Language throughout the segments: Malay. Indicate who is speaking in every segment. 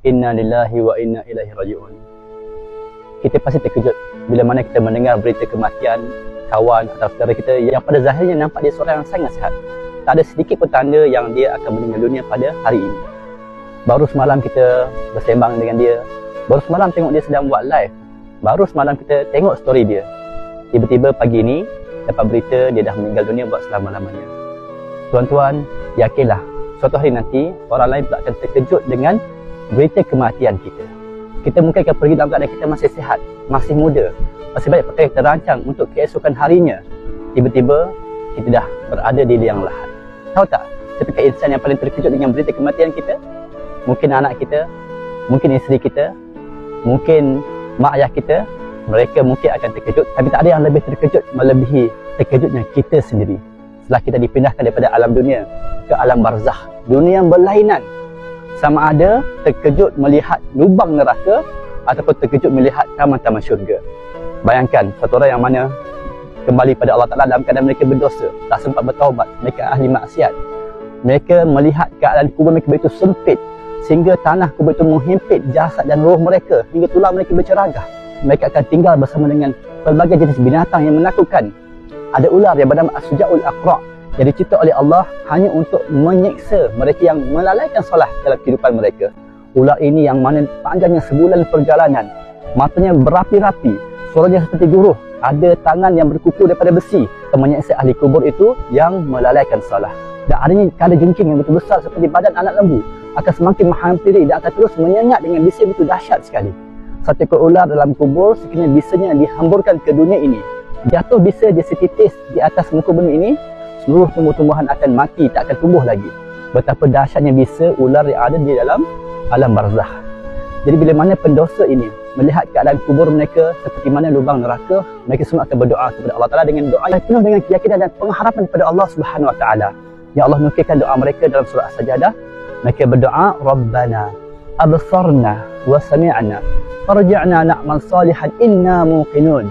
Speaker 1: Inna lillahi wa inna ilaihi raji'un. Kita pasti terkejut bila mana kita mendengar berita kematian kawan atau saudara kita yang pada zahirnya nampak dia seorang yang sangat sihat. Tak ada sedikit pun tanda yang dia akan meninggal dunia pada hari ini. Baru semalam kita bersembang dengan dia. Baru semalam tengok dia sedang buat live. Baru semalam kita tengok story dia. Tiba-tiba pagi ini dapat berita dia dah meninggal dunia buat selama-lamanya. Tuan-tuan, yakinlah suatu hari nanti orang lain pula akan terkejut dengan berita kematian kita. Kita mungkin akan pergi dalam keadaan kita masih sihat, masih muda, masih banyak perkara yang terancang untuk keesokan harinya. Tiba-tiba kita dah berada di liang lahat. Tahu tak, siapakah insan yang paling terkejut dengan berita kematian kita? Mungkin anak kita, mungkin isteri kita, mungkin mak ayah kita. Mereka mungkin akan terkejut, tapi tak ada yang lebih terkejut melebihi terkejutnya kita sendiri. Setelah kita dipindahkan daripada alam dunia ke alam barzakh, dunia yang berlainan. Sama ada terkejut melihat lubang neraka ataupun terkejut melihat taman-taman syurga. Bayangkan satu orang yang mana kembali pada Allah Ta'ala dalam keadaan mereka berdosa, tak sempat bertaubat, mereka ahli maksiat. Mereka melihat keadaan kubur mereka begitu sempit sehingga tanah kubur itu menghimpit jasad dan roh mereka hingga tulang mereka berceragah. Mereka akan tinggal bersama dengan pelbagai jenis binatang yang menakutkan. Ada ular yang bernama As-Suja'ul Aqra' yang dicipta oleh Allah hanya untuk menyiksa mereka yang melalaikan solat dalam kehidupan mereka. Ular ini yang mana panjangnya sebulan perjalanan, matanya berapi-rapi, suaranya seperti guruh, ada tangan yang berkuku daripada besi yang menyiksa ahli kubur itu yang melalaikan solat. Dan adanya kalajengking yang begitu besar seperti badan anak lembu akan semakin menghampiri dan akan terus menyengat dengan bisa yang begitu dahsyat sekali. Satu ekor ular dalam kubur, sekiranya bisanya dihamburkan ke dunia ini, jatuh bisa dia setitis di atas muka bumi ini, seluruh tumbuh-tumbuhan akan mati, tak akan tumbuh lagi. Betapa dahsyatnya bisa ular yang ada di dalam alam barzakh. Jadi bila mana pendosa ini melihat keadaan kubur mereka seperti mana lubang neraka, mereka semua akan berdoa kepada Allah Ta'ala dengan doa yang penuh dengan keyakinan dan pengharapan kepada Allah Subhanahu Wa Ta'ala. Ya Allah nukilkan doa mereka dalam surah As-Sajadah. Mereka berdoa, Rabbana absarna wa sami'na farji'na na'mal salihan inna muqinun.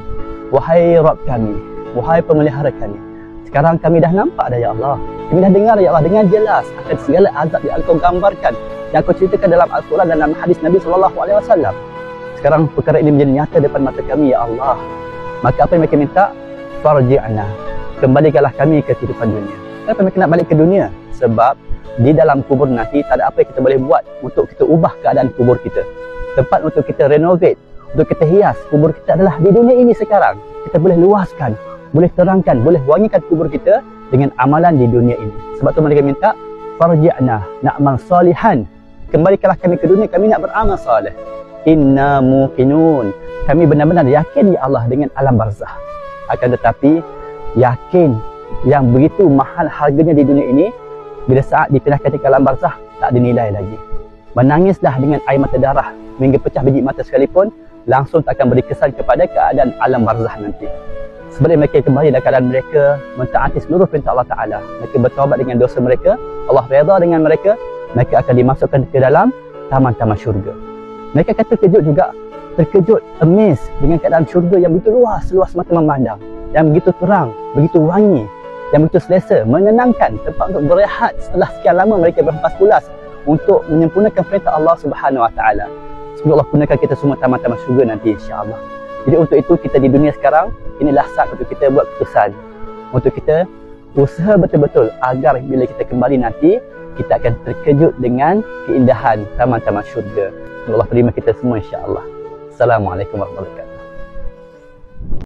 Speaker 1: Wahai Rabb kami, wahai pemelihara kami, sekarang kami dah nampak dah ya Allah. Kami dah dengar ya Allah dengan jelas akan segala azab yang Engkau gambarkan, yang Engkau ceritakan dalam Al-Quran dan dalam hadis Nabi SAW. Sekarang perkara ini menjadi nyata depan mata kami ya Allah. Maka apa yang mereka minta? Farji'na, kembalikanlah kami ke kehidupan dunia. Kenapa mereka nak balik ke dunia? Sebab di dalam kubur nanti tak ada apa yang kita boleh buat untuk kita ubah keadaan kubur kita. Tempat untuk kita renovate, untuk kita hias kubur kita adalah di dunia ini sekarang. Kita boleh luaskan, boleh terangkan, boleh wangikan kubur kita dengan amalan di dunia ini. Sebab tu mereka minta farji'na na'mal salihan, kembalikanlah kami ke dunia, kami nak beramal saleh. Inna muqinun, kami benar-benar yakin ya Allah dengan alam barzakh. Akan tetapi yakin yang begitu mahal harganya di dunia ini, bila saat dipindahkan ke alam barzakh tak ada nilai lagi. Menangislah dengan air mata darah hingga pecah biji mata sekalipun, langsung tak akan beri kesan kepada keadaan alam barzakh nanti. Sebelum mereka kembali dalam keadaan mereka mentaati seluruh perintah Allah Ta'ala, mereka bertaubat dengan dosa mereka, Allah redha dengan mereka, mereka akan dimasukkan ke dalam taman-taman syurga. Mereka akan terkejut juga, terkejut, amazed dengan keadaan syurga yang begitu luas mata memandang, yang begitu terang, begitu wangi, yang begitu selesa, menyenangkan, tempat untuk berehat setelah sekian lama mereka berhempas pulas untuk menyempurnakan perintah Allah Subhanahu Wa Ta'ala. Semoga Allah gunakan kita semua taman-taman syurga nanti insya-Allah. Jadi untuk itu kita di dunia sekarang, inilah saat untuk kita buat keputusan, untuk kita usaha betul-betul agar bila kita kembali nanti, kita akan terkejut dengan keindahan taman-taman syurga. Semoga Allah terima kita semua insya-Allah. Assalamualaikum warahmatullahi wabarakatuh.